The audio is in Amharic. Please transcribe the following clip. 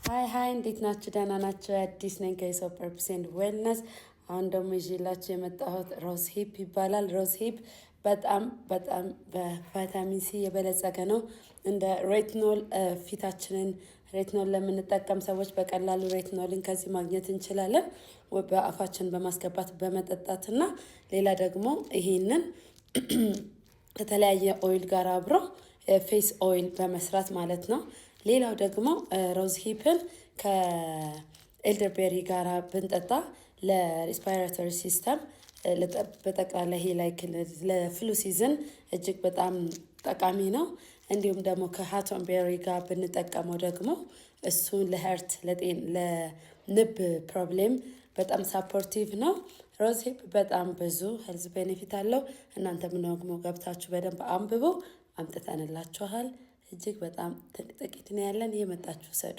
ሃይ እንዴት ናችሁ? ደህና ናችሁ? አዲስ ነኝ ከኢሶፕ ፐርፐስ ኤንድ ዌልነስ። አሁን ደግሞ ይዤላችሁ የመጣሁት ሮዝ ሂፕ ይባላል። ሮዝ ሂፕ በጣም በቫይታሚን ሲ የበለጸገ ነው። እንደ ሬትኖል ፊታችንን ሬትኖል ለምንጠቀም ሰዎች በቀላሉ ሬትኖልን ከዚህ ማግኘት እንችላለን። በአፋችን በማስገባት በመጠጣትና ሌላ ደግሞ ይሄንን ከተለያየ ኦይል ጋር አብሮ ፌስ ኦይል በመስራት ማለት ነው። ሌላው ደግሞ ሮዝ ሂፕን ከኤልደርቤሪ ጋር ብንጠጣ ለሪስፓይሬቶሪ ሲስተም በጠቅላላ ይሄ ላይክ ለፍሉ ሲዝን እጅግ በጣም ጠቃሚ ነው። እንዲሁም ደግሞ ከሃቶንቤሪ ጋር ብንጠቀመው ደግሞ እሱን ለሄርት ለንብ ፕሮብሌም በጣም ሳፖርቲቭ ነው። ሮዝ ሂፕ በጣም ብዙ ሄልዝ ቤኔፊት አለው። እናንተም ደግሞ ገብታችሁ በደንብ አንብቡ። አምጥተንላችኋል። እጅግ በጣም ጥቂት ነው ያለን። እየመጣችሁ ሰዱ።